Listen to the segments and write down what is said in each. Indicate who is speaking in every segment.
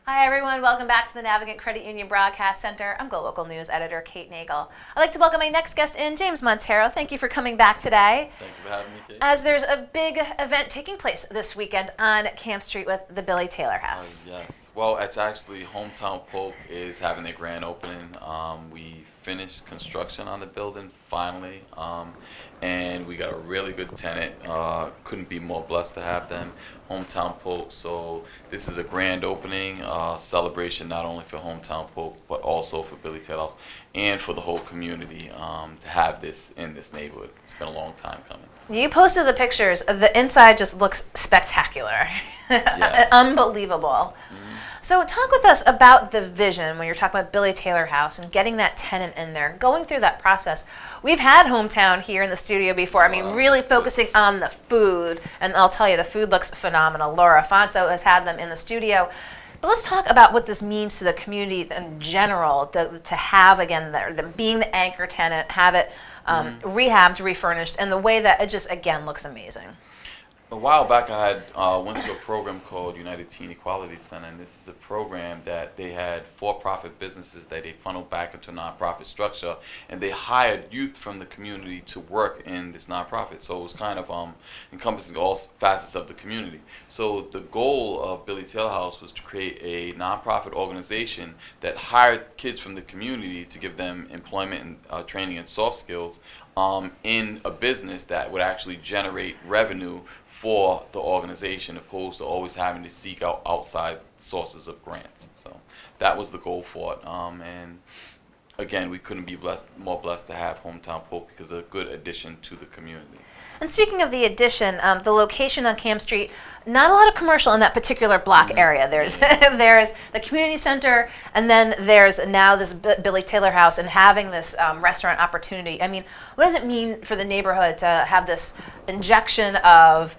Speaker 1: Hi everyone, welcome back to the Navigant Credit Union Broadcast Center. I'm Go Local News Editor Kate Nagel. I'd like to welcome my next guest in, James Monteiro. Thank you for coming back today.
Speaker 2: Thank you for having me, Kate.
Speaker 1: As there's a big event taking place this weekend on Camp Street with the Billy Taylor House.
Speaker 2: Yes. Well, it's actually Hometown Polk is having their grand opening. We finished construction on the building finally, and we got a really good tenant. Couldn't be more blessed to have them, Hometown Polk. So this is a grand opening celebration not only for Hometown Polk but also for Billy Taylor House and for the whole community to have this in this neighborhood. It's been a long time coming.
Speaker 1: You posted the pictures. The inside just looks spectacular.
Speaker 2: Yes.
Speaker 1: Unbelievable. So talk with us about the vision when you're talking about Billy Taylor House and getting that tenant in there, going through that process. We've had Hometown here in the studio before. I mean, really focusing on the food, and I'll tell you, the food looks phenomenal. Laura Afonso has had them in the studio. But let's talk about what this means to the community in general, to have, again, them being the anchor tenant, have it rehabbed, refurnished, and the way that it just, again, looks amazing.
Speaker 2: A while back, I had went to a program called United Teen Equality Center, and this is a program that they had for-profit businesses that they funneled back into a nonprofit structure, and they hired youth from the community to work in this nonprofit. So it was kind of encompassing all facets of the community. So the goal of Billy Taylor House was to create a nonprofit organization that hired kids from the community to give them employment and training and soft skills in a business that would actually generate revenue for the organization, opposed to always having to seek out outside sources of grants. So that was the goal for it. And again, we couldn't be more blessed to have Hometown Polk because they're a good addition to the community.
Speaker 1: And speaking of the addition, the location on Camp Street, not a lot of commercial in that particular block area. There's there's the community center, and then there's now this Billy Taylor House, and having this restaurant opportunity. I mean, what does it mean for the neighborhood to have this injection of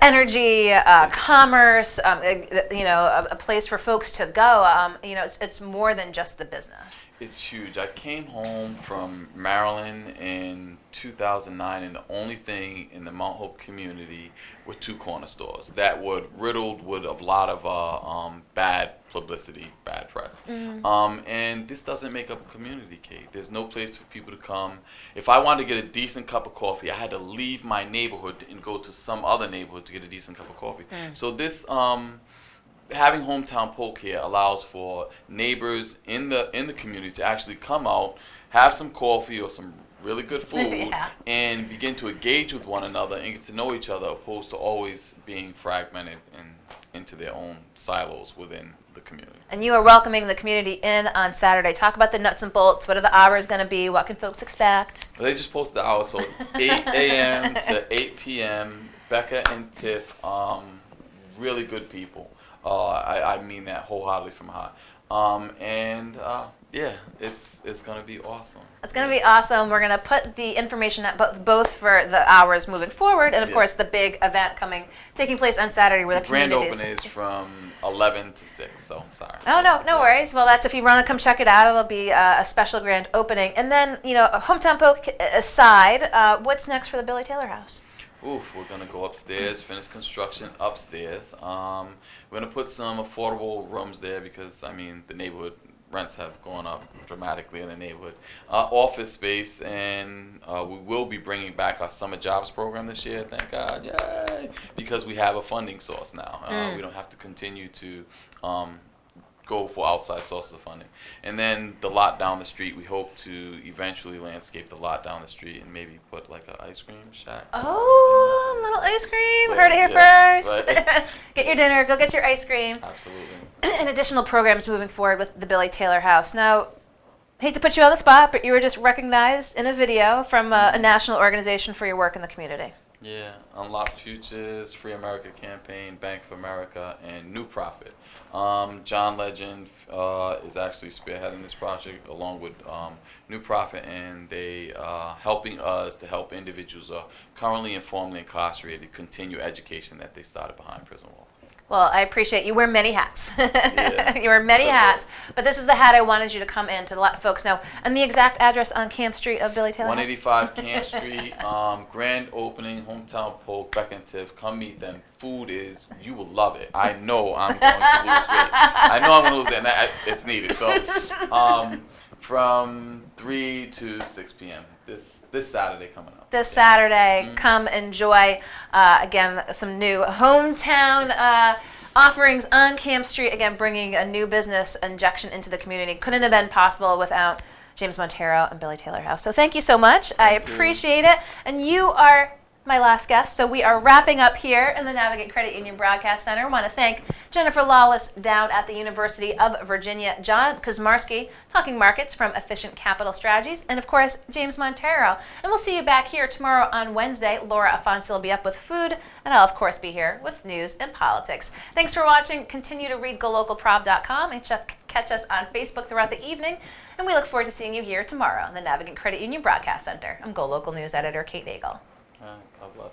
Speaker 1: energy, commerce, a place for folks to go? It's more than just the business.
Speaker 2: It's huge. I came home from Maryland in 2009, and the only thing in the Mount Hope community were two corner stores that were riddled with a lot of bad publicity, bad press. And this doesn't make up a community, Kate. There's no place for people to come. If I wanted to get a decent cup of coffee, I had to leave my neighborhood and go to some other neighborhood to get a decent cup of coffee. So this having Hometown Polk here allows for neighbors in the community to actually come out, have some coffee or some really good food, and begin to engage with one another and get to know each other, opposed to always being fragmented and into their own silos within the community.
Speaker 1: And you are welcoming the community in on Saturday. Talk about the nuts and bolts. What are the hours going to be? What can folks expect?
Speaker 2: Well, they just posted the hours, so it's 8 a.m. to 8 p.m. Becca and Tiff, really good people. I mean that wholeheartedly from heart. Yeah, it's going to be awesome.
Speaker 1: It's going to be awesome. We're going to put the information at both for the hours moving forward, and of course the big event taking place on Saturday, where the
Speaker 2: grand
Speaker 1: community
Speaker 2: opening is from 11 to 6. So sorry.
Speaker 1: Oh no worries. Well, that's if you want to come check it out. It'll be a special grand opening, and then Hometown Polk aside, what's next for the Billy Taylor House?
Speaker 2: We're going to go upstairs, finish construction upstairs. We're going to put some affordable rooms there because, I mean, the neighborhood rents have gone up dramatically in the neighborhood. Office space, and we will be bringing back our summer jobs program this year, thank God, yay! Because we have a funding source now. We don't have to continue to go for outside sources of funding. And then the lot down the street, we hope to eventually landscape the lot down the street and maybe put like an ice cream shack.
Speaker 1: Oh, a little ice cream. Heard it here first. Right. Get your dinner, go get your ice cream.
Speaker 2: Absolutely.
Speaker 1: And additional programs moving forward with the Billy Taylor House. Now, hate to put you on the spot, but you were just recognized in a video from a national organization for your work in the community.
Speaker 2: Yeah, Unlocked Futures, Free America Campaign, Bank of America, and New Profit. John Legend is actually spearheading this project along with New Profit, and they helping us to help individuals who are currently and formerly incarcerated continue education that they started behind prison walls.
Speaker 1: Well, I appreciate you wear many hats.
Speaker 2: Yeah.
Speaker 1: You wear many hats, but this is the hat I wanted you to come in to let folks know. And the exact address on Camp Street of Billy Taylor House?
Speaker 2: 185 Camp Street, grand opening, hometown poke, Beck and Tiff. Come meet them. Food is, you will love it. I know I'm going to lose weight. I know I'm going to lose it, and it's needed. So, from 3 to 6 p.m. this Saturday coming up.
Speaker 1: This Saturday, come enjoy, again, some new hometown offerings on Camp Street. Again, bringing a new business injection into the community. Couldn't have been possible without James Monteiro and Billy Taylor House. So thank you so much. I appreciate it. And you are my last guest. So we are wrapping up here in the Navigate Credit Union Broadcast Center. I want to thank Jennifer Lawless down at the University of Virginia, John Kozmarski, talking markets from Efficient Capital Strategies, and of course, James Monteiro. And we'll see you back here tomorrow on Wednesday. Laura Afonso will be up with food, and I'll of course be here with news and politics. Thanks for watching. Continue to read GoLocalProb.com and catch us on Facebook throughout the evening. And we look forward to seeing you here tomorrow in the Navigate Credit Union Broadcast Center. I'm Go Local News Editor Kate Nagel.
Speaker 2: God bless.